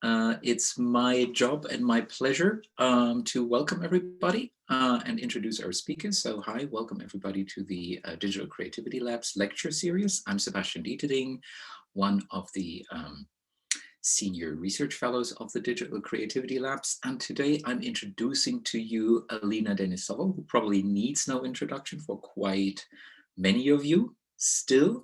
It's my job and my pleasure to welcome everybody and introduce our speakers. So hi, welcome everybody to the Digital Creativity Labs lecture series. I'm Sebastian Dieterding, one of the senior research fellows of the Digital Creativity Labs. And today I'm introducing to you Alena Denisova, who probably needs no introduction for quite many of you still.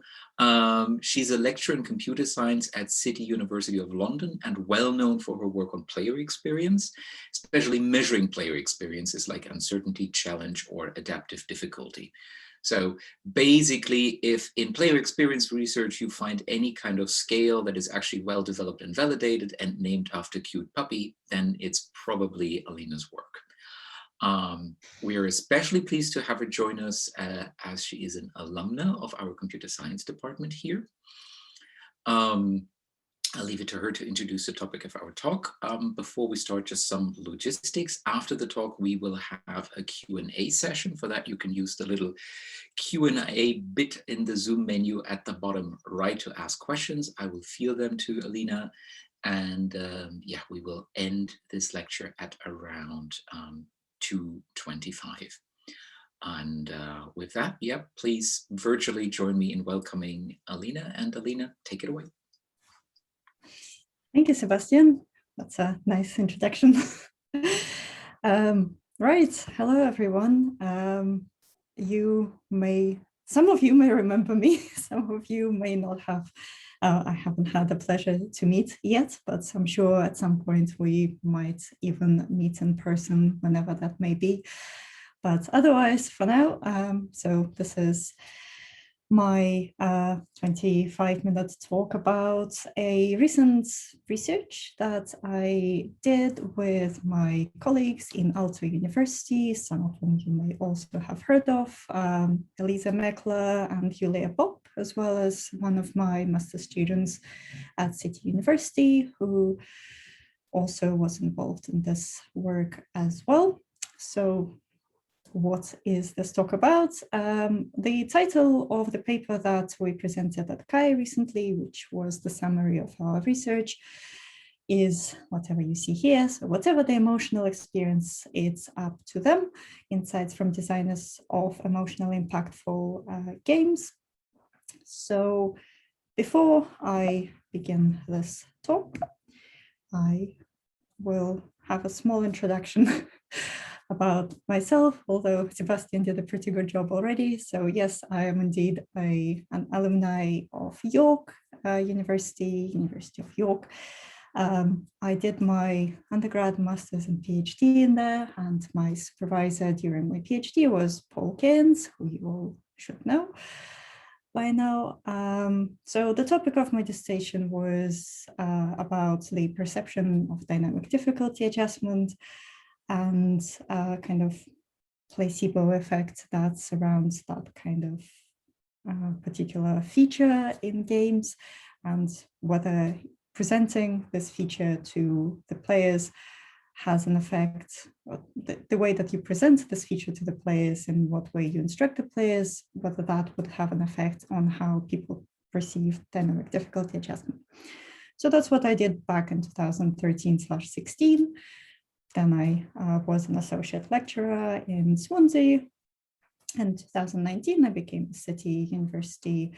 She's a lecturer in computer science at City University of London and well known for her work on player experience, especially measuring player experiences like uncertainty, challenge, or adaptive difficulty. So basically, if in player experience research you find any kind of scale that is actually well developed and validated and named after cute puppy, then it's probably Alena's work. We are especially pleased to have her join us as she is an alumna of our computer science department here. I'll leave it to her to introduce the topic of our talk. Before we start, just some logistics. After the talk, we will have a Q&A session. For that, you can use the little Q&A bit in the Zoom menu at the bottom right to ask questions. I will field them to Alena. And yeah, we will end this lecture at around 2:25. And with that, yeah, please virtually join me in welcoming Alena. And Alena, take it away. Thank you, Sebastian. That's a nice introduction. Right, hello everyone. Some of you may remember me, some of you may not have. I haven't had the pleasure to meet yet, but I'm sure at some point we might even meet in person whenever that may be. But otherwise, for now, so this is my 25-minute talk about a recent research that I did with my colleagues in Aalto University, some of whom you may also have heard of, Elisa Mekler and Julia Bob, as well as one of my master students at City University, who also was involved in this work as well. So what is this talk about? The title of the paper that we presented at CAI recently, which was the summary of our research, is whatever you see here. So whatever the emotional experience, it's up to them. Insights from designers of emotionally impactful games. So before I begin this talk, I will have a small introduction about myself, although Sebastian did a pretty good job already. So yes, I am indeed an alumni of York University of York. I did my undergrad, master's and PhD in there, and my supervisor during my PhD was Paul Keynes, who you all should know by now. So the topic of my dissertation was about the perception of dynamic difficulty adjustment and kind of placebo effect that surrounds that kind of particular feature in games, and whether presenting this feature to the players has an effect, the way that you present this feature to the players and what way you instruct the players, whether that would have an effect on how people perceive dynamic difficulty adjustment. So that's what I did back in 2013/16. Then I was an associate lecturer in Swansea. In 2019, I became a City University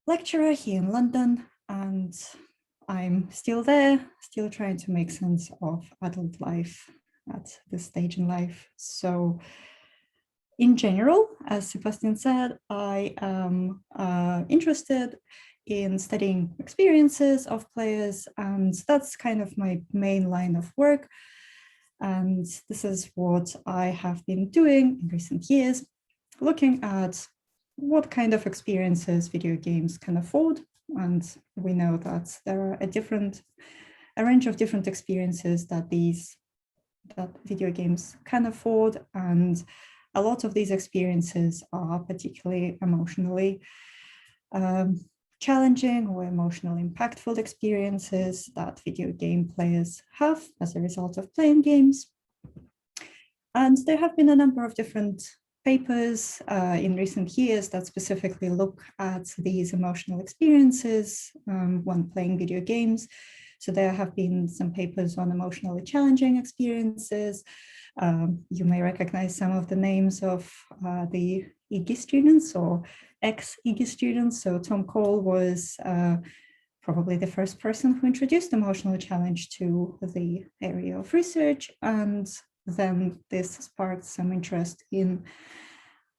lecturer here in London, and I'm still there, still trying to make sense of adult life at this stage in life. So in general, as Sebastian said, I am interested in studying experiences of players, and that's kind of my main line of work. And this is what I have been doing in recent years, looking at what kind of experiences video games can afford. And we know that there are a range of different experiences that video games can afford. And a lot of these experiences are particularly emotionally challenging or emotionally impactful experiences that video game players have as a result of playing games. And there have been a number of different papers in recent years that specifically look at these emotional experiences when playing video games. So there have been some papers on emotionally challenging experiences. You may recognize some of the names of the EG students or ex-EG students. So Tom Cole was probably the first person who introduced emotional challenge to the area of research. And then this sparked some interest in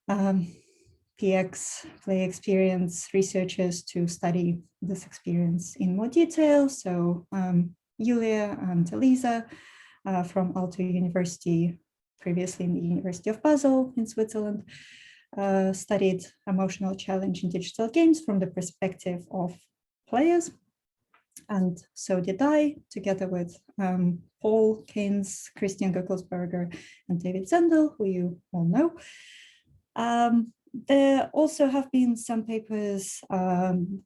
PX, play experience researchers to study this experience in more detail. So Julia and Elisa from Aalto University, previously in the University of Basel in Switzerland, studied emotional challenge in digital games from the perspective of players. And so did I, together with Paul Keynes, Christian Goeckelsberger, and David Zendel, who you all know. There also have been some papers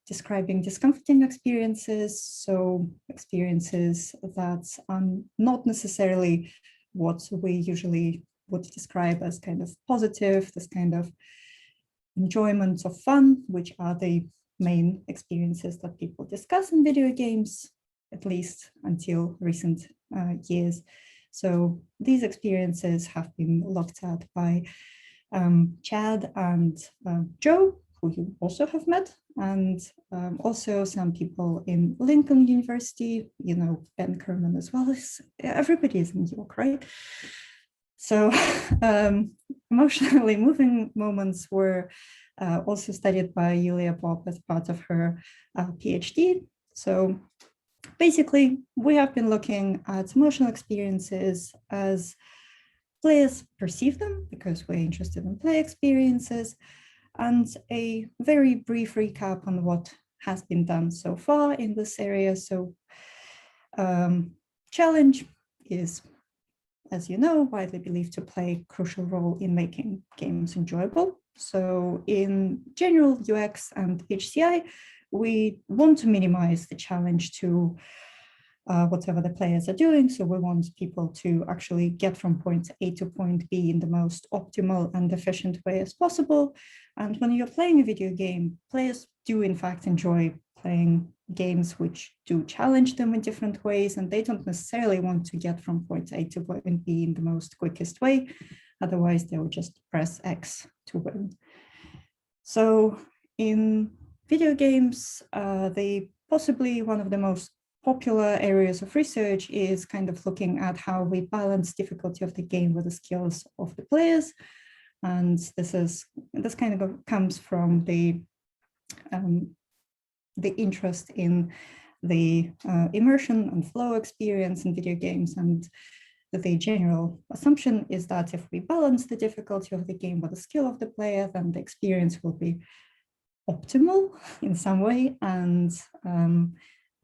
describing discomforting experiences, so experiences that are not necessarily what we usually would describe as kind of positive, this kind of enjoyment of fun, which are the main experiences that people discuss in video games, at least until recent years. So these experiences have been looked at by Chad and Joe, who you also have met, and also some people in Lincoln University, you know, Ben Kerman as well. Everybody is in New York, right? So emotionally moving moments were also studied by Julia Bob as part of her PhD. So basically, we have been looking at emotional experiences as players perceive them, because we're interested in play experiences, and a very brief recap on what has been done so far in this area. So challenge is, as you know, widely believed to play a crucial role in making games enjoyable. So in general UX and HCI, we want to minimize the challenge to whatever the players are doing. So we want people to actually get from point A to point B in the most optimal and efficient way as possible. And when you're playing a video game, players do in fact enjoy playing games which do challenge them in different ways, and they don't necessarily want to get from point A to point B in the most quickest way. Otherwise, they will just press X to win. So in video games, possibly one of the most popular areas of research is kind of looking at how we balance difficulty of the game with the skills of the players. And this kind of comes from the interest in the immersion and flow experience in video games. And the general assumption is that if we balance the difficulty of the game with the skill of the player, then the experience will be optimal in some way. And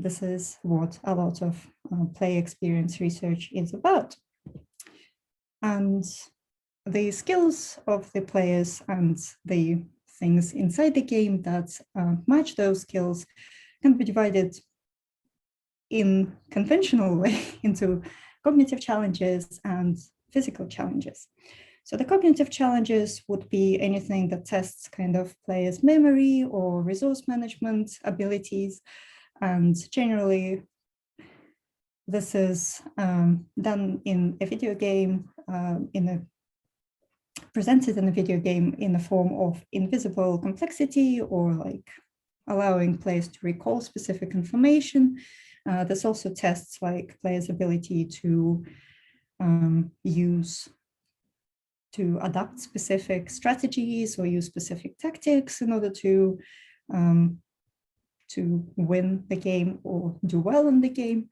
this is what a lot of play experience research is about. And the skills of the players and the things inside the game that match those skills can be divided in conventional way into cognitive challenges and physical challenges. So the cognitive challenges would be anything that tests kind of players' memory or resource management abilities. And generally, this is done in a video game, presented in a video game in the form of invisible complexity, or like allowing players to recall specific information. This also tests like players' ability to adapt specific strategies or use specific tactics in order to win the game or do well in the game.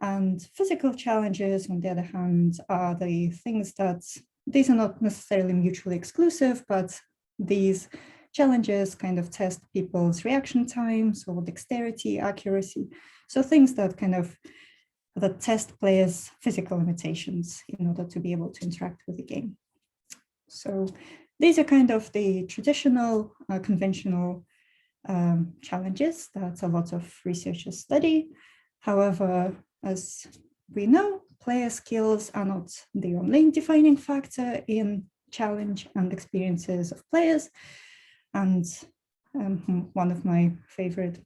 And physical challenges, on the other hand, are the things that these are not necessarily mutually exclusive, but these challenges kind of test people's reaction times or dexterity, accuracy. So things that that test players' physical limitations in order to be able to interact with the game. So these are kind of the traditional, conventional challenges that a lot of researchers study. However, as we know, player skills are not the only defining factor in challenge and experiences of players. And one of my favorite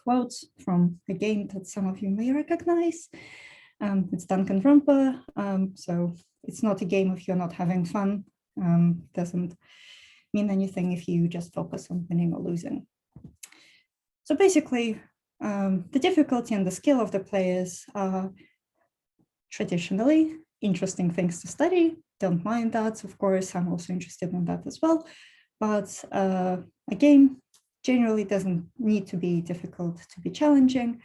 quote from a game that some of you may recognize. It's Danganronpa, so it's not a game if you're not having fun. Doesn't mean anything if you just focus on winning or losing. So basically, the difficulty and the skill of the players are traditionally interesting things to study. Don't mind that, of course, I'm also interested in that as well. But a game generally doesn't need to be difficult to be challenging.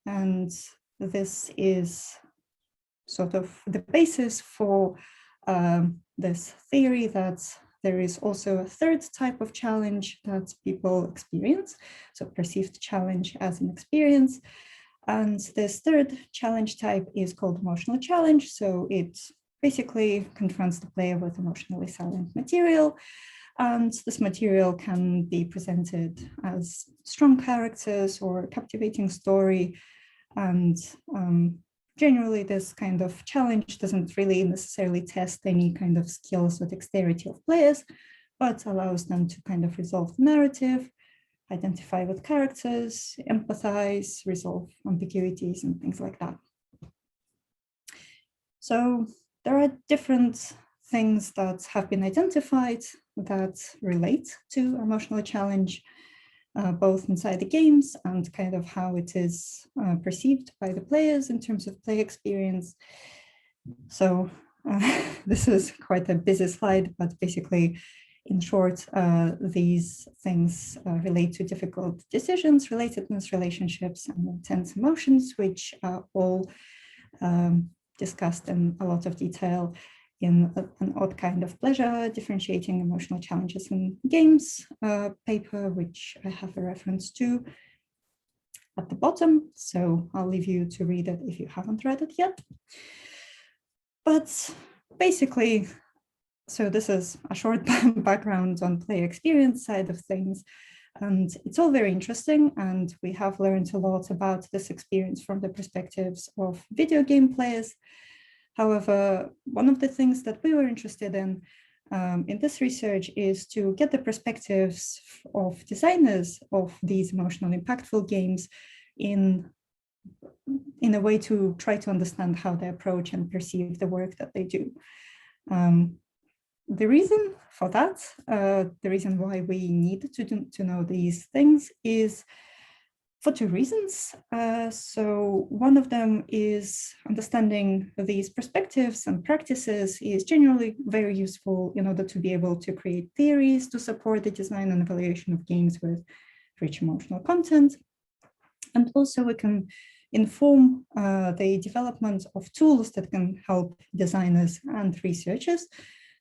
And this is sort of the basis for this theory that there is also a third type of challenge that people experience, so perceived challenge as an experience. And this third challenge type is called emotional challenge. So it basically confronts the player with emotionally salient material. And this material can be presented as strong characters or a captivating story. And generally, this kind of challenge doesn't really necessarily test any kind of skills or dexterity of players, but allows them to kind of resolve the narrative, identify with characters, empathize, resolve ambiguities, and things like that. So there are different things that have been identified that relate to emotional challenge, both inside the games and kind of how it is perceived by the players in terms of play experience. So this is quite a busy slide, but basically, in short, these things relate to difficult decisions, relatedness, relationships, and intense emotions, which are all discussed in a lot of detail in an odd kind of pleasure, differentiating emotional challenges in games paper, which I have a reference to at the bottom. So I'll leave you to read it if you haven't read it yet. But basically, so this is a short background on player experience side of things. And it's all very interesting. And we have learned a lot about this experience from the perspectives of video game players. However, one of the things that we were interested in this research is to get the perspectives of designers of these emotionally impactful games in a way to try to understand how they approach and perceive the work that they do. The reason for that, the reason why we need to know these things is for two reasons. So one of them is understanding these perspectives and practices is generally very useful in order to be able to create theories to support the design and evaluation of games with rich emotional content. And also we can inform the development of tools that can help designers and researchers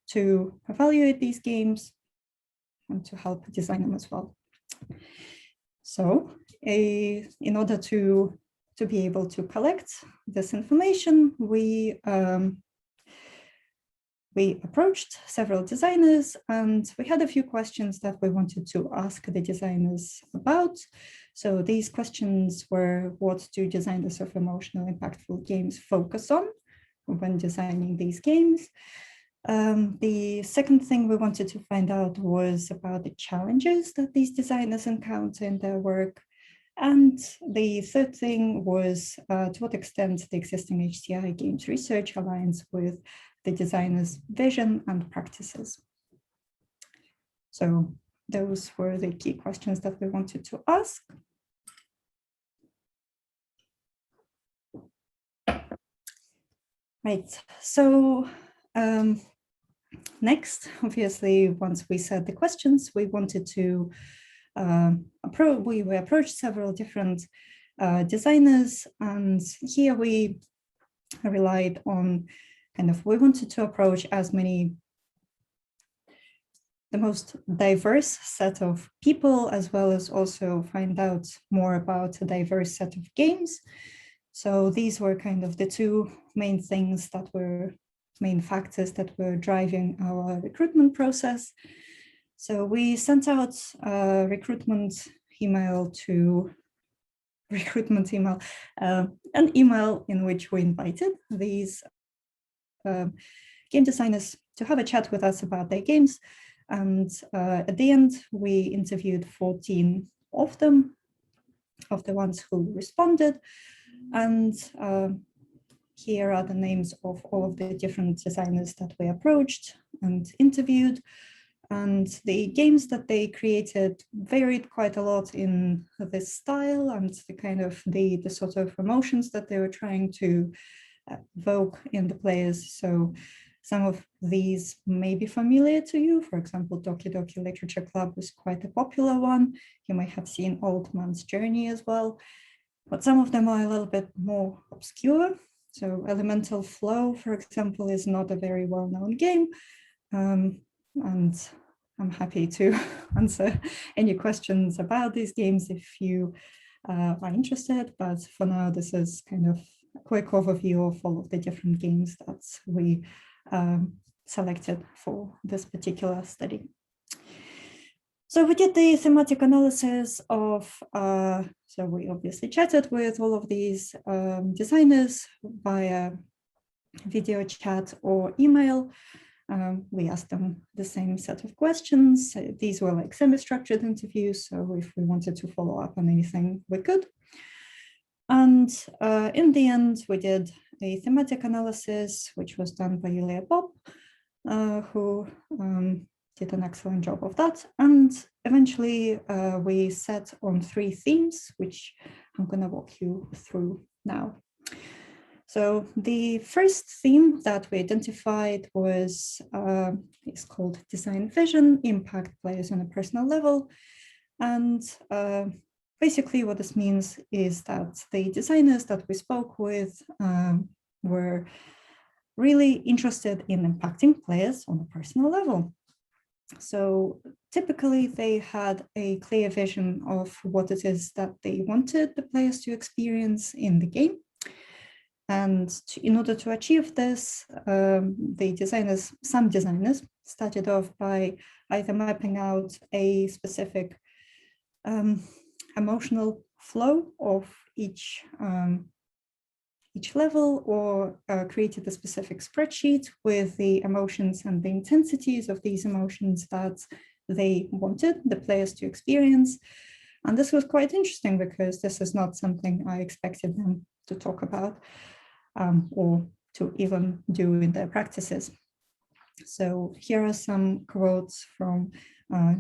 to evaluate these games and to help design them as well. So in order to be able to collect this information, we approached several designers and we had a few questions that we wanted to ask the designers about. So these questions were, what do designers of emotional impactful games focus on when designing these games? The second thing we wanted to find out was about the challenges that these designers encounter in their work. And the third thing was to what extent the existing HCI games research aligns with the designer's vision and practices. So those were the key questions that we wanted to ask. Right, so next, obviously, once we set the questions, we wanted to we approached several different designers, and here we relied on we wanted to approach the most diverse set of people, as well as also find out more about a diverse set of games. So these were the two main things that were main factors that were driving our recruitment process. So we sent out a recruitment email, an email in which we invited these game designers to have a chat with us about their games. And at the end, we interviewed 14 of them. of the ones who responded. And here are the names of all of the different designers that we approached and interviewed. And the games that they created varied quite a lot in this style and the kind of the sort of emotions that they were trying to evoke in the players. So some of these may be familiar to you. For example, Doki Doki Literature Club was quite a popular one. You might have seen Old Man's Journey as well, but some of them are a little bit more obscure. So Elemental Flow, for example, is not a very well-known game. And I'm happy to answer any questions about these games if you are interested. But for now, this is kind of a quick overview of all of the different games that we selected for this particular study. So we did the thematic analysis of, so we obviously chatted with all of these designers via video chat or email. We asked them the same set of questions. These were like semi-structured interviews, so if we wanted to follow up on anything, we could. And in the end, we did a thematic analysis, which was done by Yulia Bob, who did an excellent job of that. And eventually, we set on 3 themes, which I'm going to walk you through now. So the first theme that we identified was, it's called Design Vision, Impact Players on a Personal Level. And basically what this means is that the designers that we spoke with were really interested in impacting players on a personal level. So typically they had a clear vision of what it is that they wanted the players to experience in the game. And in order to achieve this, some designers started off by either mapping out a specific emotional flow of each level, or created a specific spreadsheet with the emotions and the intensities of these emotions that they wanted the players to experience. And this was quite interesting because this is not something I expected them to talk about or to even do in their practices. So here are some quotes from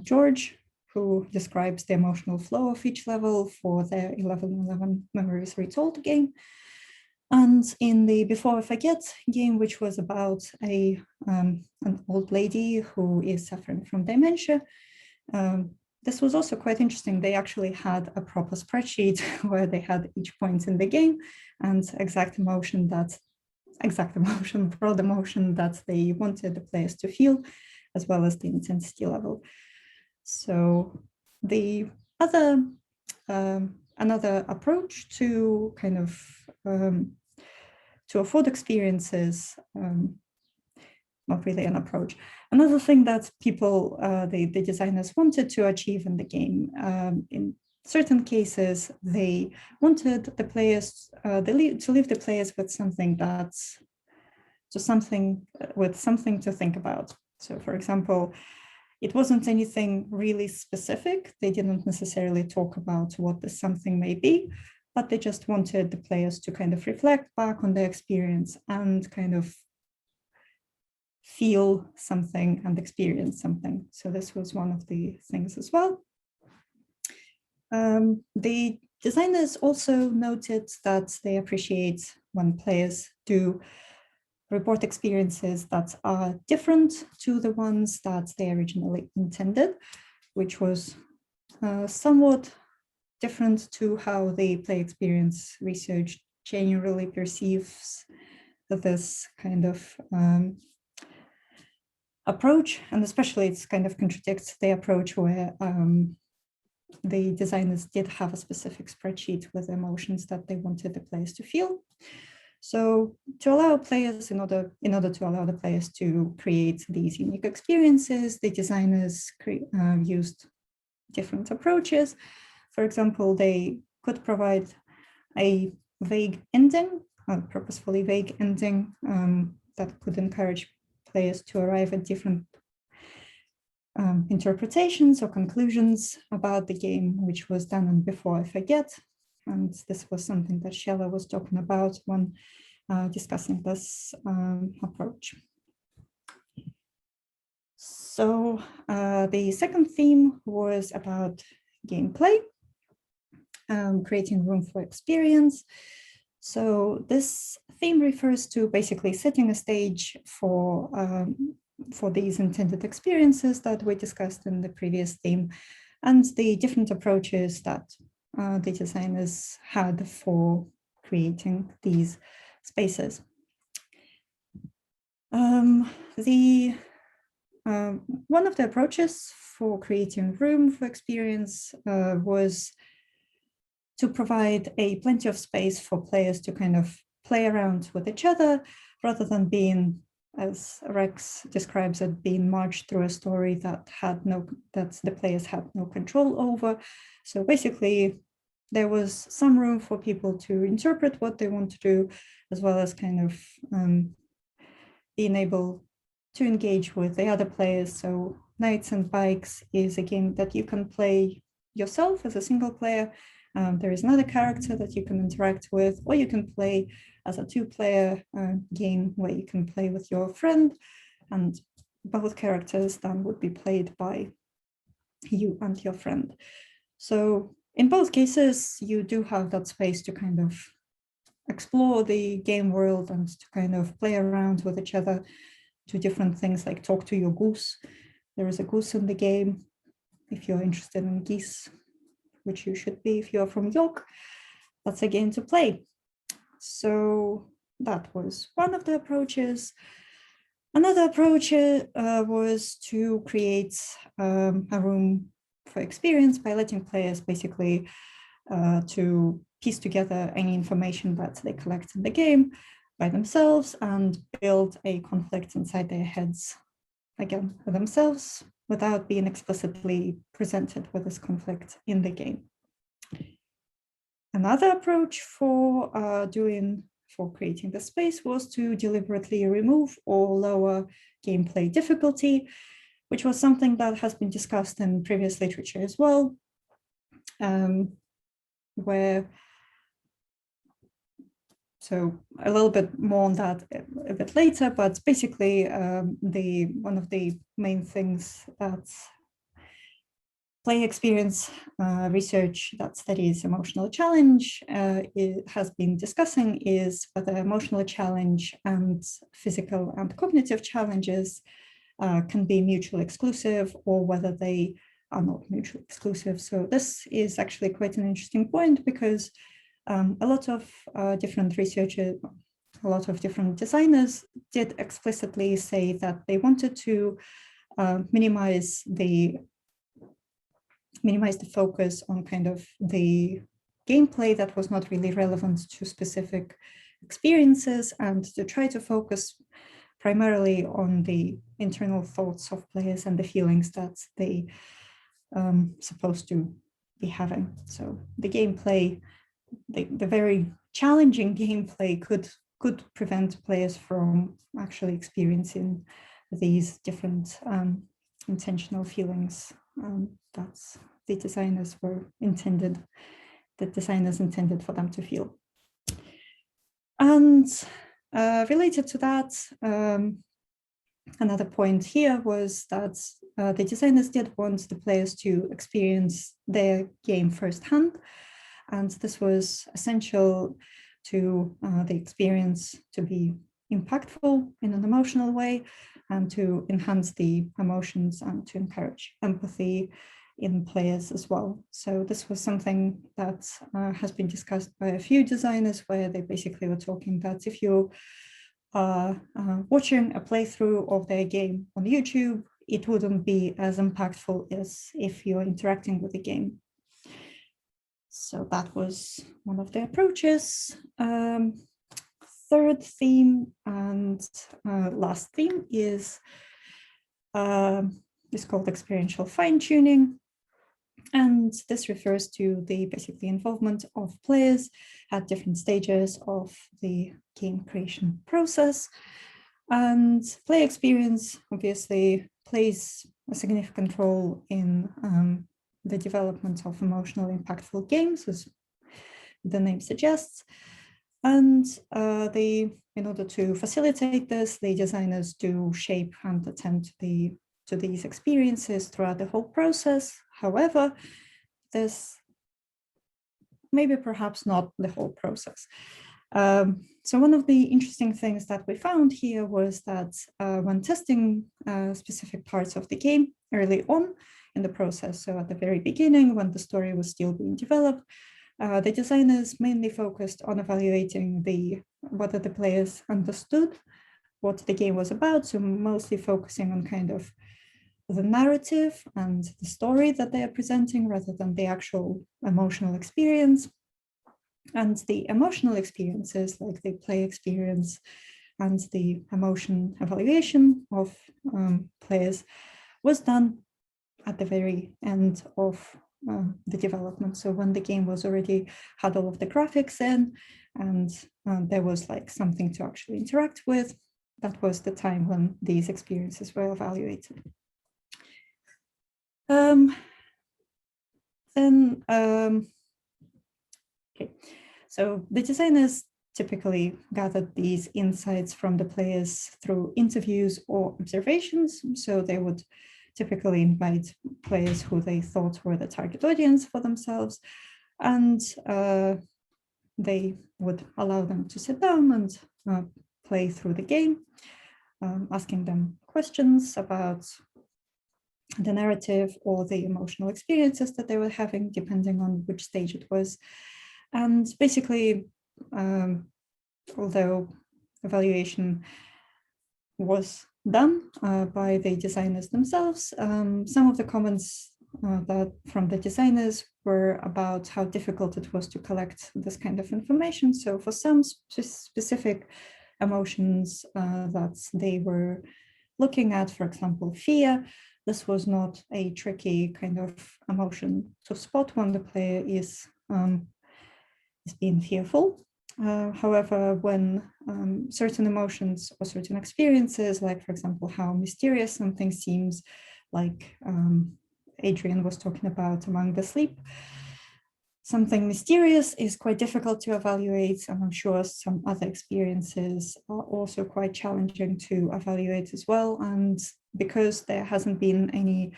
George, who describes the emotional flow of each level for their 1111 Memories Retold game. And in the Before I Forget game, which was about an old lady who is suffering from dementia, this was also quite interesting. They actually had a proper spreadsheet where they had each point in the game and exact emotion, broad emotion that they wanted the players to feel, as well as the intensity level. So the other, another approach to kind of to afford experiences, not really an approach. Another thing that people, the designers wanted to achieve in the game, in certain cases, they wanted the players to leave the players with something something to think about. So, for example, it wasn't anything really specific. They didn't necessarily talk about what the something may be, but they just wanted the players to kind of reflect back on their experience and kind of feel something and experience something. So this was one of the things as well. The designers also noted that they appreciate when players do report experiences that are different to the ones that they originally intended, which was somewhat different to how the play experience research generally perceives this kind of approach, and especially it's kind of contradicts the approach where the designers did have a specific spreadsheet with emotions that they wanted the players to feel. So to allow players, in order to allow the players to create these unique experiences, the designers used different approaches. For example, they could provide a vague ending, a purposefully vague ending that could encourage players to arrive at different interpretations or conclusions about the game, which was done on Before I Forget. And this was something that Shella was talking about when discussing this approach. So the second theme was about gameplay, creating room for experience. So this theme refers to basically setting a stage for these intended experiences that we discussed in the previous theme, and the different approaches that the designers had for creating these spaces. One of the approaches for creating room for experience was to provide plenty of space for players to kind of play around with each other, rather than being, as Rex describes it, being marched through a story that the players had no control over. So basically, there was some room for people to interpret what they want to do, as well as kind of being able to engage with the other players. So Knights and Bikes is a game that you can play yourself as a single player. There is another character that you can interact with, or you can play as a two-player game where you can play with your friend, and both characters then would be played by you and your friend. So in both cases, you do have that space to kind of explore the game world and to kind of play around with each other, do different things like talk to your goose. There is a goose in the game if you're interested in geese, which you should be if you're from York. That's a game to play. So that was one of the approaches. Another approach was to create a room for experience by letting players basically to piece together any information that they collect in the game by themselves and build a conflict inside their heads, again, for themselves, without being explicitly presented with this conflict in the game. Another approach for creating the space was to deliberately remove or lower gameplay difficulty, which was something that has been discussed in previous literature as well, so a little bit more on that a bit later, but basically one of the main things that play experience research that studies emotional challenge has been discussing is whether emotional challenge and physical and cognitive challenges can be mutually exclusive, or whether they are not mutually exclusive. So this is actually quite an interesting point, because a lot of different researchers, a lot of different designers did explicitly say that they wanted to minimize the focus on kind of the gameplay that was not really relevant to specific experiences, and to try to focus primarily on the internal thoughts of players and the feelings that they supposed to be having. So the gameplay, the very challenging gameplay could prevent players from actually experiencing these different intentional feelings that the designers intended for them to feel. And related to that, another point here was that the designers did want the players to experience their game firsthand, and this was essential to the experience to be impactful in an emotional way, and to enhance the emotions and to encourage empathy in players as well. So this was something that has been discussed by a few designers, where they basically were talking that if you are watching a playthrough of their game on YouTube, it wouldn't be as impactful as if you're interacting with the game. So that was one of the approaches. Third theme and last theme is called experiential fine-tuning. And this refers to the basically involvement of players at different stages of the game creation process. And play experience obviously plays a significant role in the development of emotionally impactful games, as the name suggests. And in order to facilitate this, the designers do shape and attend to these experiences throughout the whole process. However, this maybe perhaps not the whole process. So one of the interesting things that we found here was that when testing specific parts of the game early on in the process, so at the very beginning, when the story was still being developed, the designers mainly focused on evaluating whether the players understood what the game was about, so mostly focusing on kind of the narrative and the story that they are presenting rather than the actual emotional experience. And the emotional experiences, like the play experience and the emotion evaluation of players, was done at the very end of the development. So when the game was already had all of the graphics in and there was like something to actually interact with, that was the time when these experiences were evaluated. Okay, so the designers typically gathered these insights from the players through interviews or observations. So they would typically invite players who they thought were the target audience for themselves, and they would allow them to sit down and play through the game, asking them questions about the narrative or the emotional experiences that they were having, depending on which stage it was. And basically, although evaluation was done by the designers themselves, some of the comments that from the designers were about how difficult it was to collect this kind of information. So for some specific emotions that they were looking at, for example, fear, this was not a tricky kind of emotion to spot when the player is being fearful. However, when certain emotions or certain experiences, like, for example, how mysterious something seems, like Adrian was talking about among the sleep, something mysterious is quite difficult to evaluate, and I'm sure some other experiences are also quite challenging to evaluate as well. And because there hasn't been any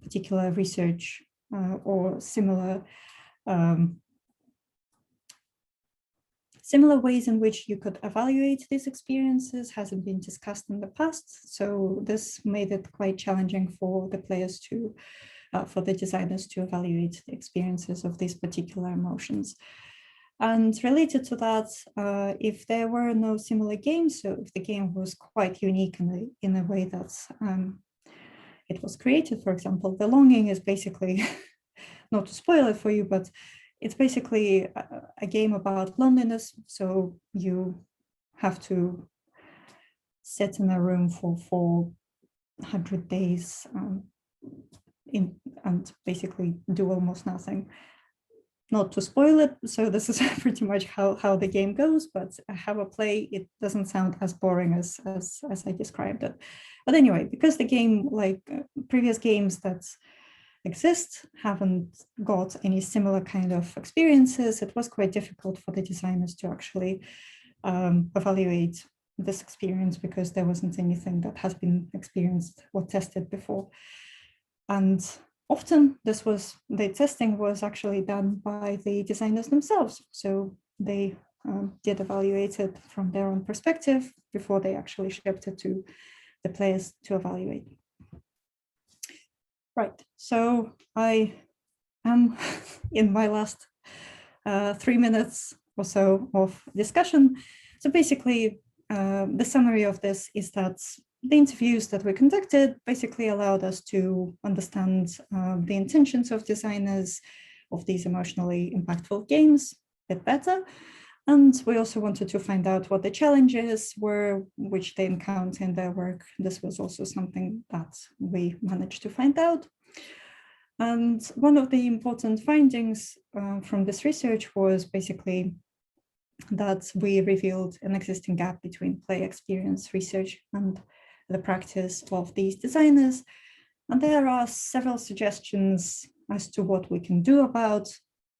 particular research or similar ways in which you could evaluate these experiences hasn't been discussed in the past. So this made it quite challenging for the players to, for the designers to evaluate the experiences of these particular emotions. And related to that, if there were no similar games, so if the game was quite unique in a way that it was created, for example, The Longing is basically, not to spoil it for you, but it's basically a game about loneliness. So you have to sit in a room for 400 days and basically do almost nothing. Not to spoil it, so this is pretty much how the game goes, but have a play, it doesn't sound as boring as I described it. But anyway, because the game, like previous games that exist, haven't got any similar kind of experiences, it was quite difficult for the designers to actually evaluate this experience because there wasn't anything that has been experienced or tested before. And often the testing was actually done by the designers themselves. So they did evaluate it from their own perspective before they actually shipped it to the players to evaluate. Right, so I am in my last 3 minutes or so of discussion. So basically, the summary of this is that the interviews that we conducted basically allowed us to understand the intentions of designers of these emotionally impactful games a bit better. And we also wanted to find out what the challenges were, which they encounter in their work. This was also something that we managed to find out. And one of the important findings from this research was basically that we revealed an existing gap between play experience research and the practice of these designers. And there are several suggestions as to what we can do about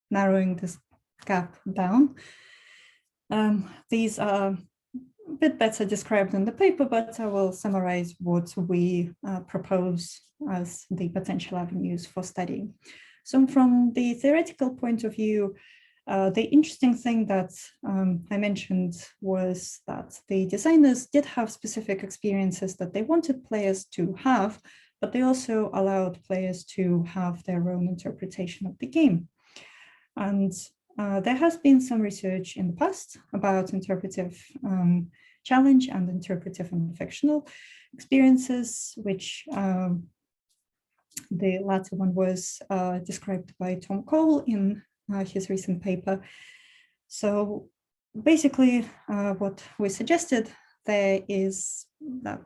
narrowing this gap down. These are a bit better described in the paper, but I will summarize what we propose as the potential avenues for studying. So from the theoretical point of view, the interesting thing that I mentioned was that the designers did have specific experiences that they wanted players to have, but they also allowed players to have their own interpretation of the game. And there has been some research in the past about interpretive challenge and interpretive and fictional experiences, which the latter one was described by Tom Cole in his recent paper. So basically what we suggested there is that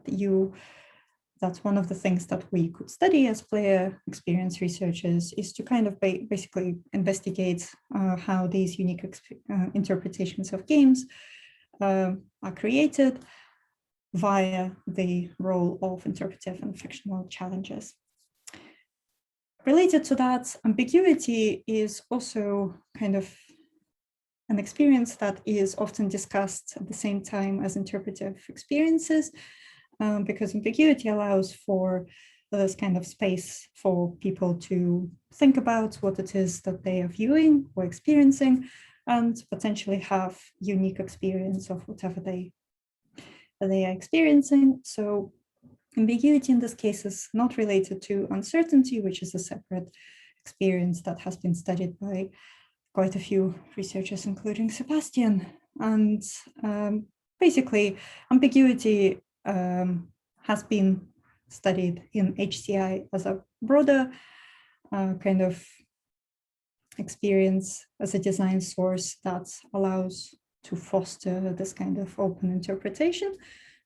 that's one of the things that we could study as player experience researchers, is to kind of basically investigate how these unique interpretations of games are created via the role of interpretive and fictional challenges. Related to that, ambiguity is also kind of an experience that is often discussed at the same time as interpretive experiences, because ambiguity allows for this kind of space for people to think about what it is that they are viewing or experiencing, and potentially have unique experience of whatever they are experiencing. So ambiguity in this case is not related to uncertainty, which is a separate experience that has been studied by quite a few researchers, including Sebastian. And basically, ambiguity has been studied in HCI as a broader kind of experience, as a design source that allows to foster this kind of open interpretation.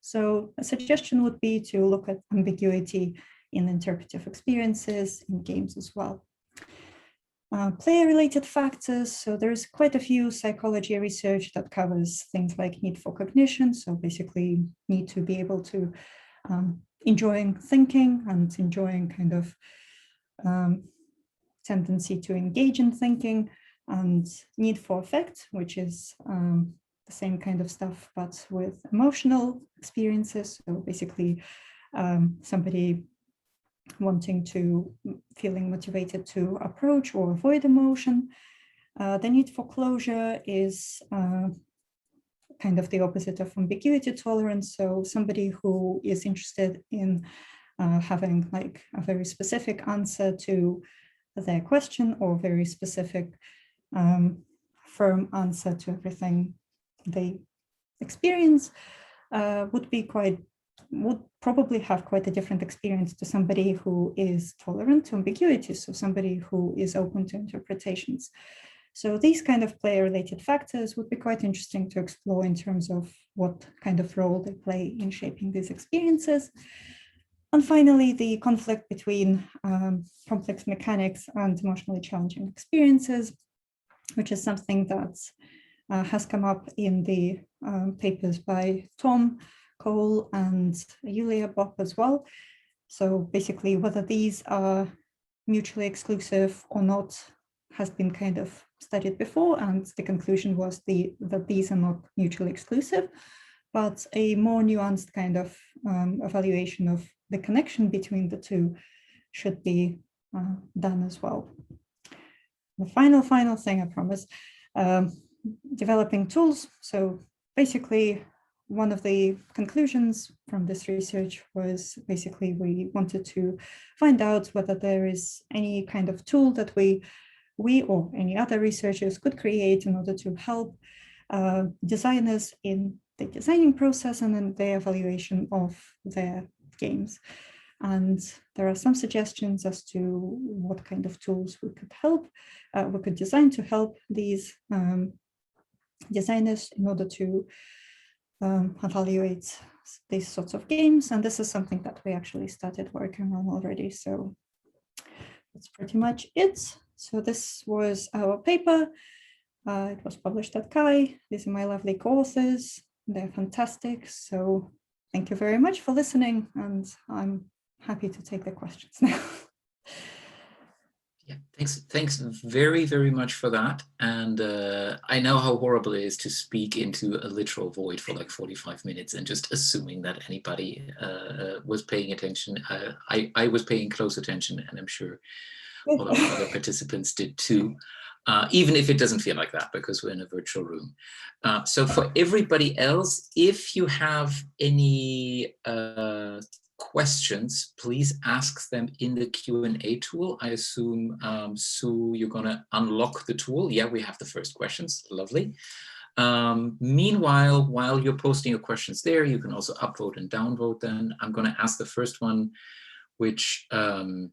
So a suggestion would be to look at ambiguity in interpretive experiences in games as well. Player-related factors. So there's quite a few psychology research that covers things like need for cognition. So basically need to be able to enjoying thinking and enjoying kind of tendency to engage in thinking, and need for affect, which is the same kind of stuff, but with emotional experiences. So basically somebody wanting to, feeling motivated to approach or avoid emotion. The need for closure is kind of the opposite of ambiguity tolerance. So somebody who is interested in having like a very specific answer to their question, or very specific firm answer to everything they experience, would probably have quite a different experience to somebody who is tolerant to ambiguity, so somebody who is open to interpretations. So these kind of player-related factors would be quite interesting to explore in terms of what kind of role they play in shaping these experiences. And finally, the conflict between complex mechanics and emotionally challenging experiences, which is something that has come up in the papers by Tom Cole and Yulia Bopp as well. So basically, whether these are mutually exclusive or not has been kind of studied before, and the conclusion was that these are not mutually exclusive, but a more nuanced kind of evaluation of the connection between the two should be done as well. The final thing, I promise, developing tools. So basically, one of the conclusions from this research was basically we wanted to find out whether there is any kind of tool that we or any other researchers could create in order to help designers in the designing process and in the evaluation of their games. And there are some suggestions as to what kind of tools we could design to help these designers in order to evaluate these sorts of games. And this is something that we actually started working on already. So that's pretty much it. So this was our paper. It was published at CHI. These are my lovely co-authors. They're fantastic. So thank you very much for listening. And I'm happy to take the questions now. Yeah, thanks very, very much for that. And I know how horrible it is to speak into a literal void for like 45 minutes and just assuming that anybody was paying attention. I was paying close attention, and I'm sure all of our other participants did too, even if it doesn't feel like that because we're in a virtual room. So for everybody else, if you have any questions, please ask them in the Q&A tool. I assume, Sue, you're going to unlock the tool. Yeah, we have the first questions. Lovely. Meanwhile, while you're posting your questions there, you can also upvote and downvote them. I'm going to ask the first one, which, so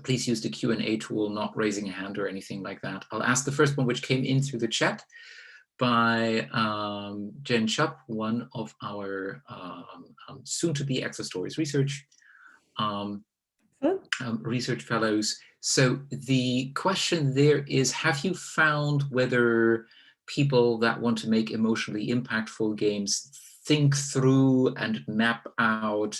please use the Q&A tool, not raising a hand or anything like that. I'll ask the first one, which came in through the chat by Jen Chupp, one of our soon-to-be Access Stories research research fellows. So the question there is, have you found whether people that want to make emotionally impactful games think through and map out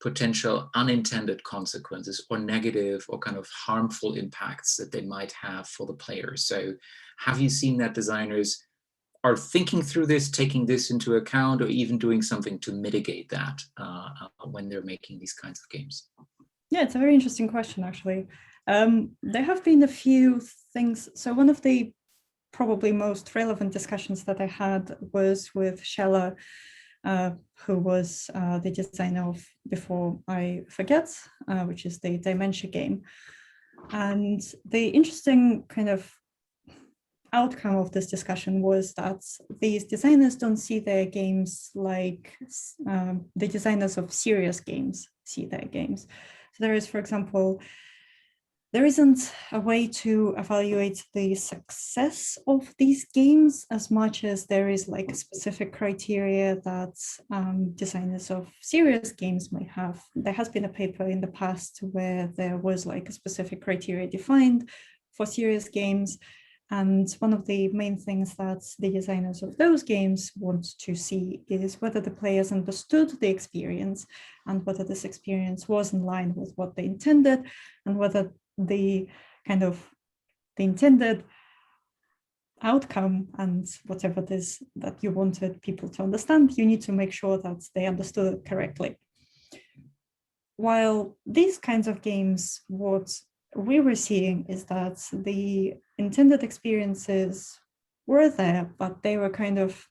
potential unintended consequences or negative or kind of harmful impacts that they might have for the players? So have you seen that designers are thinking through this, taking this into account, or even doing something to mitigate that when they're making these kinds of games? Yeah, it's a very interesting question, actually. There have been a few things. So one of the probably most relevant discussions that I had was with Shella, who was the designer of Before I Forget, which is the dementia game. And the interesting kind of outcome of this discussion was that these designers don't see their games like the designers of serious games see their games. So there is, for example, there isn't a way to evaluate the success of these games as much as there is like a specific criteria that designers of serious games might have. There has been a paper in the past where there was like a specific criteria defined for serious games. And one of the main things that the designers of those games want to see is whether the players understood the experience and whether this experience was in line with what they intended, and whether the kind of the intended outcome and whatever it is that you wanted people to understand, you need to make sure that they understood it correctly. While these kinds of games, what we were seeing is that the intended experiences were there, but they were kind of,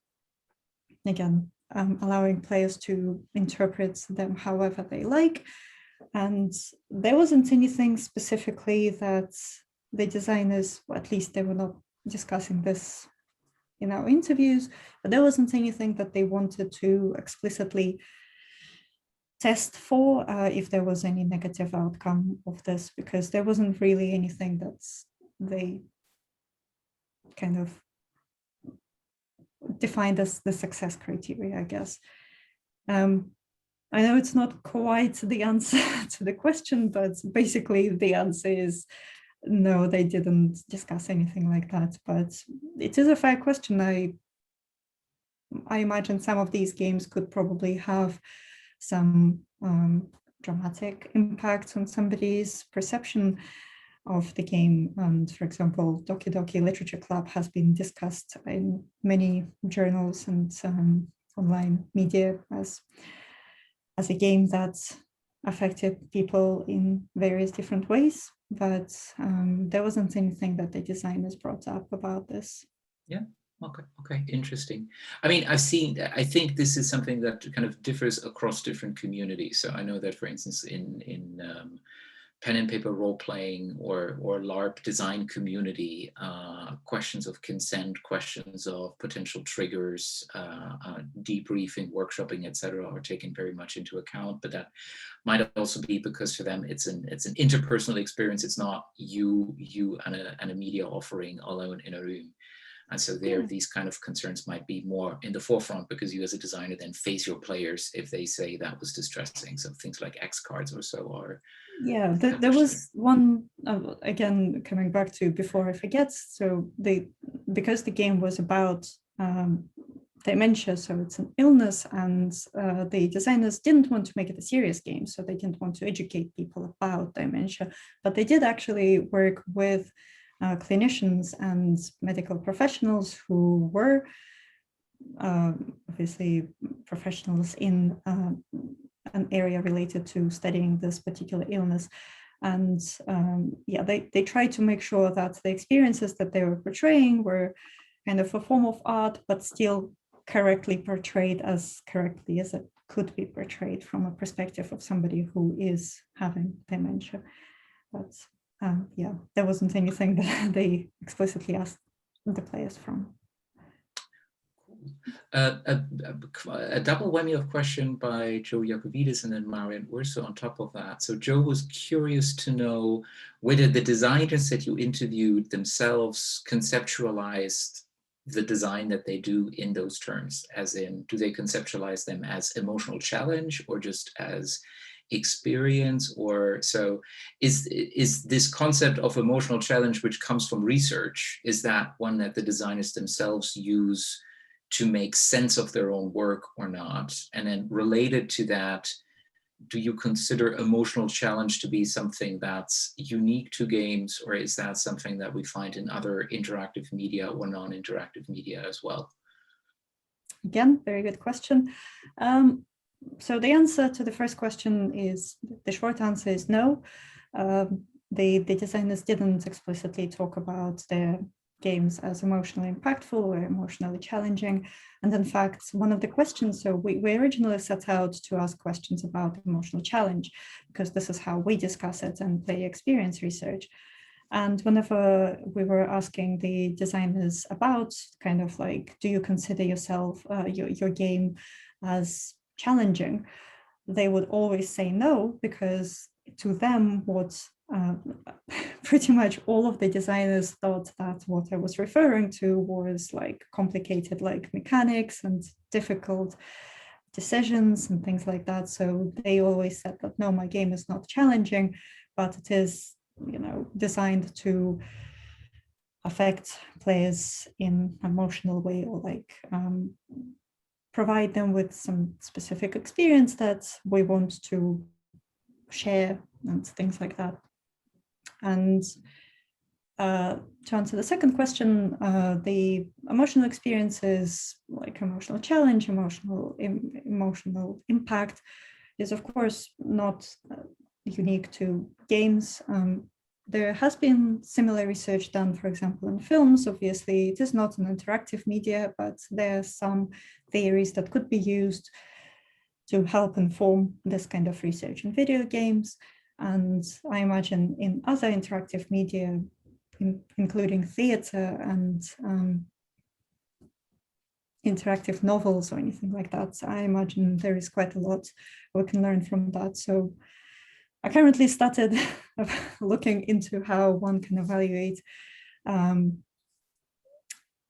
again, allowing players to interpret them however they like. And there wasn't anything specifically that the designers, or at least they were not discussing this in our interviews, but there wasn't anything that they wanted to explicitly test for if there was any negative outcome of this, because there wasn't really anything that they kind of defined as the success criteria, I guess. I know it's not quite the answer to the question, but basically the answer is no, they didn't discuss anything like that. But it is a fair question. I imagine some of these games could probably have some dramatic impact on somebody's perception of the game. And for example, Doki Doki Literature Club has been discussed in many journals and online media as a game that affected people in various different ways. But there wasn't anything that the designers brought up about this. Yeah. Okay, interesting. I mean, I think this is something that kind of differs across different communities. So I know that, for instance, in pen and paper role playing or LARP design community, questions of consent, questions of potential triggers, debriefing, workshopping, etc., are taken very much into account. But that might also be because for them it's an interpersonal experience. It's not you and a media offering alone in a room. And so there, these kind of concerns might be more in the forefront because you as a designer then face your players if they say that was distressing. So things like X cards or so are. Yeah, there was one, again, coming back to Before I Forget. So because the game was about dementia, so it's an illness, and the designers didn't want to make it a serious game, so they didn't want to educate people about dementia, but they did actually work with clinicians and medical professionals who were obviously professionals in an area related to studying this particular illness. And yeah, they tried to make sure that the experiences that they were portraying were kind of a form of art, but still correctly portrayed as correctly as it could be portrayed from a perspective of somebody who is having dementia. But yeah, there wasn't anything that they explicitly asked the players from. A double whammy of question by Joe Yacovidis and then Marian Urso on top of that. So Joe was curious to know whether the designers that you interviewed themselves conceptualized the design that they do in those terms, as in, do they conceptualize them as emotional challenge or just as experience? Or so is this concept of emotional challenge, which comes from research, is that one that the designers themselves use to make sense of their own work or not? And then related to that, do you consider emotional challenge to be something that's unique to games, or is that something that we find in other interactive media or non-interactive media as well? Again, very good question. So the answer to the first question is, the short answer is no. The designers didn't explicitly talk about their games as emotionally impactful or emotionally challenging. And in fact, one of the questions, so we originally set out to ask questions about emotional challenge, because this is how we discuss it and play experience research. And whenever we were asking the designers about kind of like, do you consider yourself, your game as challenging, they would always say no, because to them, what pretty much all of the designers thought that what I was referring to was like complicated, like mechanics and difficult decisions and things like that. So they always said that, no, my game is not challenging, but it is, you know, designed to affect players in an emotional way, or like provide them with some specific experience that we want to share and things like that. And to answer the second question, the emotional experiences, like emotional challenge, emotional impact, is of course not unique to games. There has been similar research done, for example, in films. Obviously, it is not an interactive media, but there are some theories that could be used to help inform this kind of research in video games. And I imagine in other interactive media, including theater and interactive novels or anything like that, I imagine there is quite a lot we can learn from that. So I currently started looking into how one can evaluate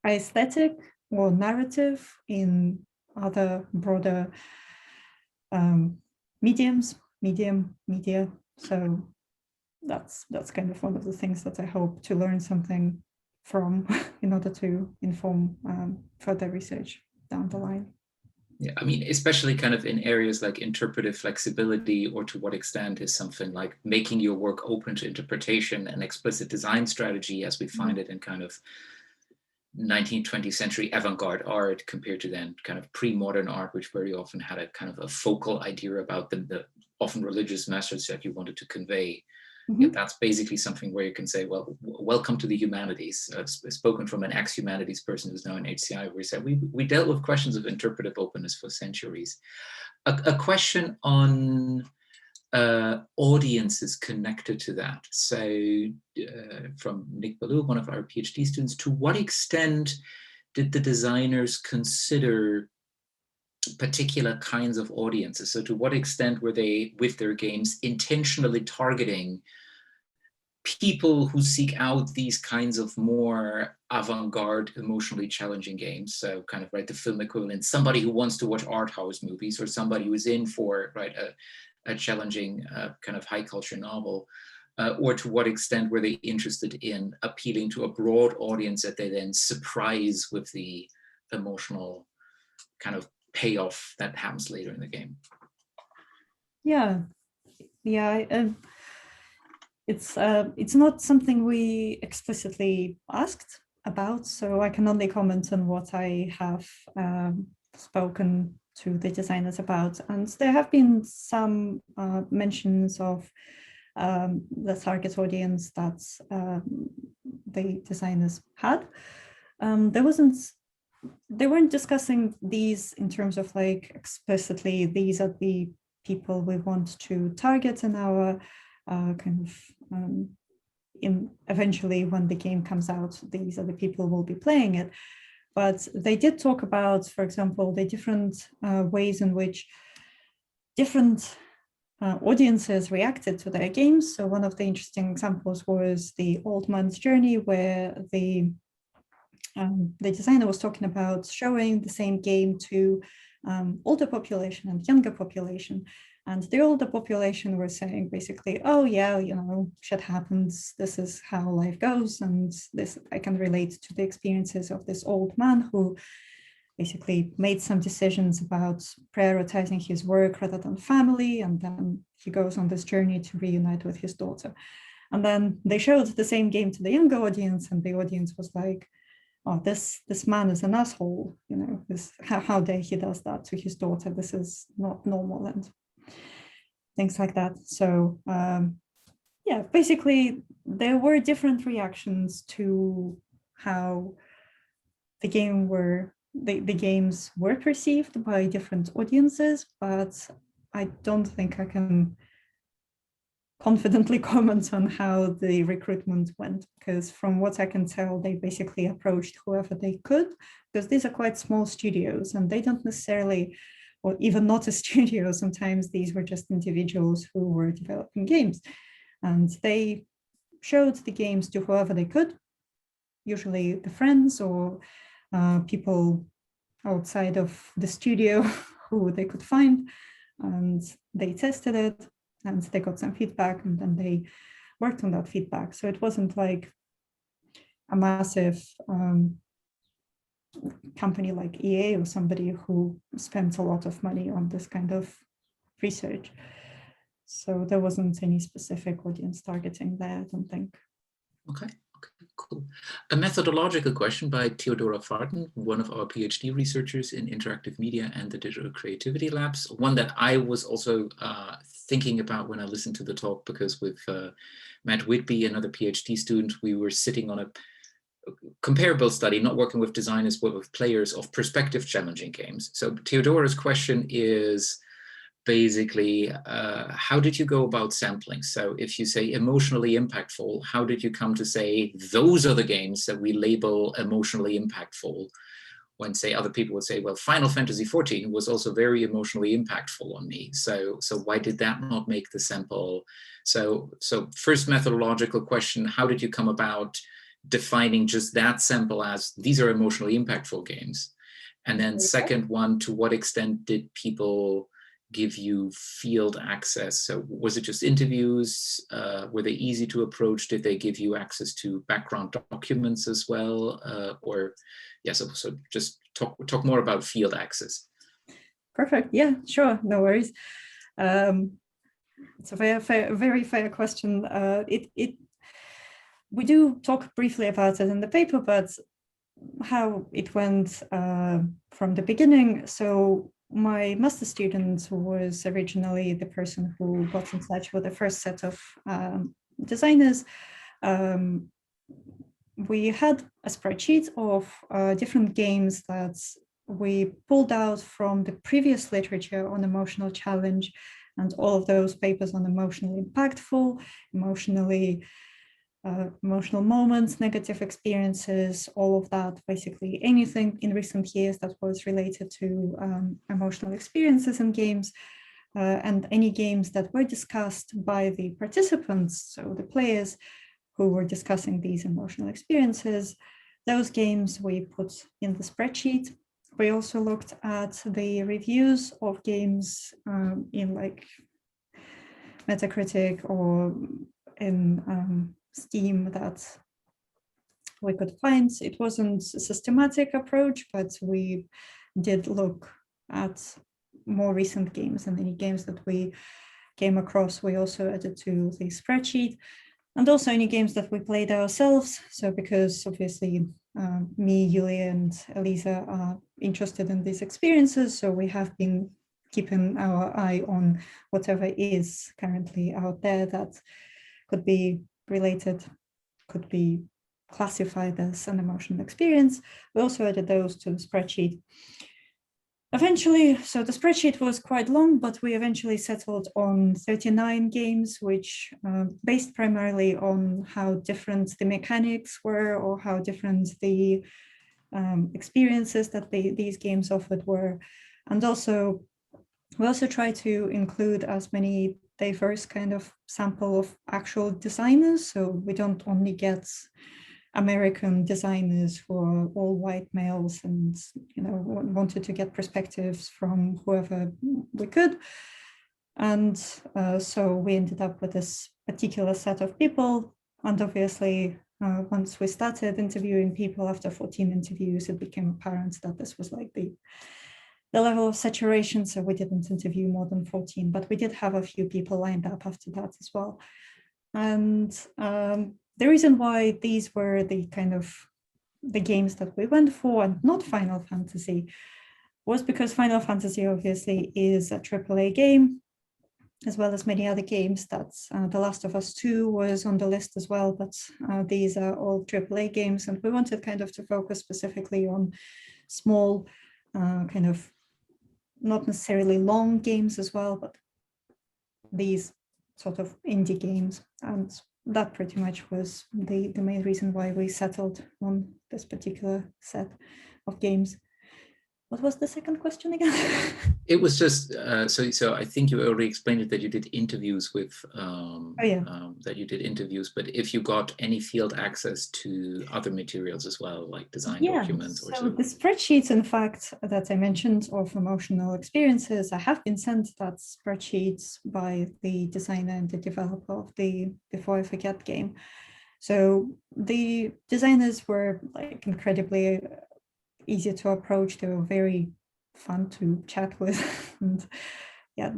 aesthetic or narrative in other broader media. So that's kind of one of the things that I hope to learn something from in order to inform further research down the line. Yeah, I mean, especially kind of in areas like interpretive flexibility, or to what extent is something like making your work open to interpretation and explicit design strategy, as we find it in kind of 19th, 20th century avant-garde art, compared to then kind of pre-modern art, which very often had a kind of a focal idea about the often religious message that you wanted to convey. Yeah, that's basically something where you can say, well, welcome to the humanities. I've spoken from an ex-humanities person who's now in HCI, where he said, we dealt with questions of interpretive openness for centuries. A question on audiences connected to that. So from Nick Ballou, one of our PhD students, to what extent did the designers consider particular kinds of audiences? So to what extent were they, with their games, intentionally targeting people who seek out these kinds of more avant-garde, emotionally challenging games? So kind of, right, the film equivalent, somebody who wants to watch art house movies, or somebody who is in for, right, a challenging kind of high culture novel, or to what extent were they interested in appealing to a broad audience that they then surprise with the emotional kind of payoff that happens later in the game. Yeah, it's not something we explicitly asked about, so I can only comment on what I have spoken to the designers about. And there have been some mentions of the target audience that the designers had. They weren't discussing these in terms of like explicitly, these are the people we want to target in our kind of eventually when the game comes out, these are the people who will be playing it. But they did talk about, for example, the different ways in which different audiences reacted to their games. So one of the interesting examples was the Old Man's Journey, where the designer was talking about showing the same game to older population and younger population. And the older population were saying basically, oh yeah, you know, shit happens. This is how life goes. And this, I can relate to the experiences of this old man who basically made some decisions about prioritizing his work rather than family. And then he goes on this journey to reunite with his daughter. And then they showed the same game to the younger audience, and the audience was like, oh, this man is an asshole, you know, how dare he does that to his daughter? This is not normal, and things like that. So yeah, basically there were different reactions to how the games were perceived by different audiences, but I don't think I can confidently comment on how the recruitment went, because from what I can tell, they basically approached whoever they could, because these are quite small studios and they don't necessarily, or even not a studio, sometimes these were just individuals who were developing games. And they showed the games to whoever they could, usually the friends or people outside of the studio who they could find. And they tested it and they got some feedback, and then they worked on that feedback. So it wasn't like a massive company like EA or somebody who spent a lot of money on this kind of research. So there wasn't any specific audience targeting there, I don't think. Okay. Cool. A methodological question by Theodora Farton, one of our PhD researchers in interactive media and the Digital Creativity Labs. One that I was also thinking about when I listened to the talk, because with Matt Whitby, another PhD student, we were sitting on a comparable study, not working with designers, but with players of perspective challenging games. So Theodora's question is basically, how did you go about sampling? So if you say emotionally impactful, how did you come to say those are the games that we label emotionally impactful, when say other people would say, well, Final Fantasy XIV was also very emotionally impactful on me. So why did that not make the sample? So first methodological question, how did you come about defining just that sample as these are emotionally impactful games? And then second one, to what extent did people give you field access? So was it just interviews? Were they easy to approach? Did they give you access to background documents as well? So just talk more about field access. Perfect. Yeah, sure. No worries. It's a very fair question. We do talk briefly about it in the paper, but how it went from the beginning. So my master student was originally the person who got in touch with the first set of designers. We had a spreadsheet of different games that we pulled out from the previous literature on emotional challenge, and all of those papers on emotionally impactful, emotional moments, negative experiences, all of that, basically anything in recent years that was related to emotional experiences in games, and any games that were discussed by the participants, so the players who were discussing these emotional experiences. Those games we put in the spreadsheet. We also looked at the reviews of games in like Metacritic or in Steam that we could find. It wasn't a systematic approach, but we did look at more recent games, and any games that we came across, we also added to the spreadsheet, and also any games that we played ourselves. So because obviously me, Yulia, and Elisa are interested in these experiences, so we have been keeping our eye on whatever is currently out there that could be related, could be classified as an emotional experience. We also added those to the spreadsheet. Eventually, so the spreadsheet was quite long, but we eventually settled on 39 games, which based primarily on how different the mechanics were, or how different the experiences that these games offered were. And also, we also try to include as many diverse kind of sample of actual designers. So we don't only get American designers who are all white males, and wanted to get perspectives from whoever we could. And so we ended up with this particular set of people. And obviously, once we started interviewing people, after 14 interviews, it became apparent that this was like the level of saturation. So we didn't interview more than 14, but we did have a few people lined up after that as well. And the reason why these were the kind of the games that we went for and not Final Fantasy was because Final Fantasy obviously is a AAA game, as well as many other games. That's The Last of Us 2 was on the list as well, but these are all AAA games, and we wanted kind of to focus specifically on small, kind of not necessarily long games as well, but these sort of indie games. And that pretty much was the main reason why we settled on this particular set of games. What was the second question again? It was just so I think you already explained it, that you did interviews with that you did interviews, but if you got any field access to other materials as well, like design documents or so. The spreadsheets, in fact, that I mentioned of emotional experiences, I have been sent that spreadsheets by the designer and the developer of the Before I Forget game. So the designers were like incredibly easy to approach. They were very fun to chat with, and yeah,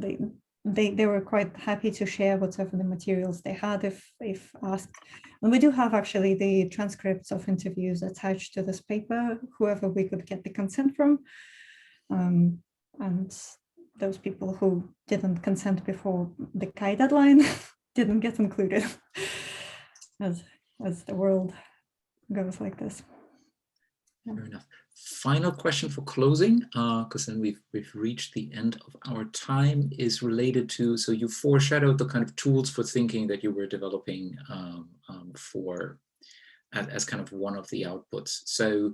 they were quite happy to share whatever the materials they had if asked. And we do have actually the transcripts of interviews attached to this paper, whoever we could get the consent from, and those people who didn't consent before the Kai deadline didn't get included, as the world goes like this. Fair enough. Final question for closing, because then we've reached the end of our time, is related to, so you foreshadowed the kind of tools for thinking that you were developing for as kind of one of the outputs. So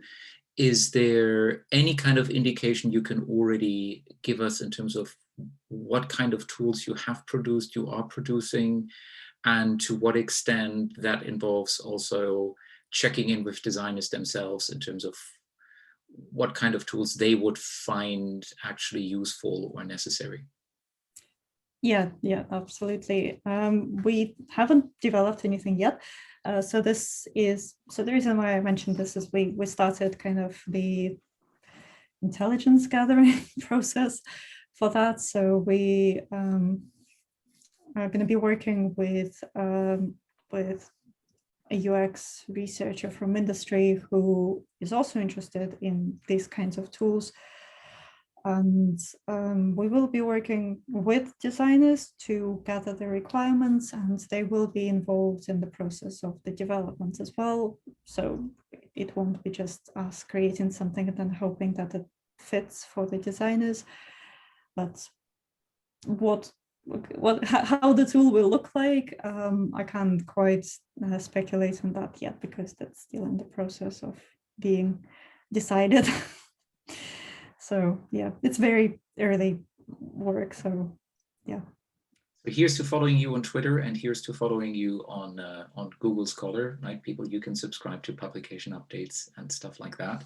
is there any kind of indication you can already give us in terms of what kind of tools you have produced, you are producing, and to what extent that involves also checking in with designers themselves in terms of what kind of tools they would find actually useful or necessary? Yeah, absolutely. We haven't developed anything yet. So the reason why I mentioned this is we started kind of the intelligence gathering process for that. So we are going to be working with a UX researcher from industry who is also interested in these kinds of tools. And we will be working with designers to gather the requirements, and they will be involved in the process of the development as well. So it won't be just us creating something and then hoping that it fits for the designers, but how the tool will look like, I can't quite speculate on that yet, because that's still in the process of being decided. So yeah, it's very early work. So yeah. So here's to following you on Twitter, and here's to following you on Google Scholar, right? People, you can subscribe to publication updates and stuff like that.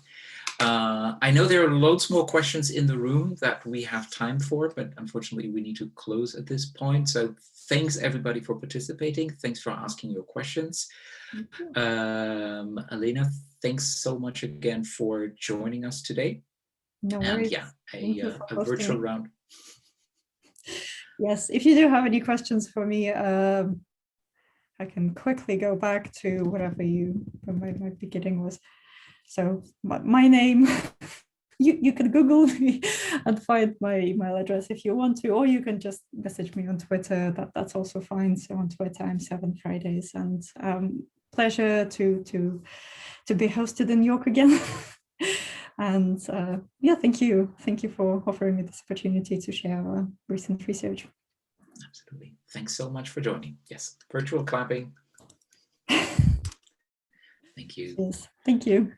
I know there are loads more questions in the room that we have time for, but unfortunately we need to close at this point. So thanks everybody for participating. Thanks for asking your questions. Alena, thanks so much again for joining us today. No And worries. yeah, Thank you for a hosting virtual me. round. Yes, if you do have any questions for me, I can quickly go back to whatever my beginning was. So my name, you can Google me and find my email address if you want to, or you can just message me on Twitter. That's also fine. So on Twitter, I'm 7Fridays, and pleasure to be hosted in New York again. And yeah, thank you for offering me this opportunity to share recent research. Absolutely. Thanks so much for joining. Yes, virtual clapping. Thank you. Yes, thank you.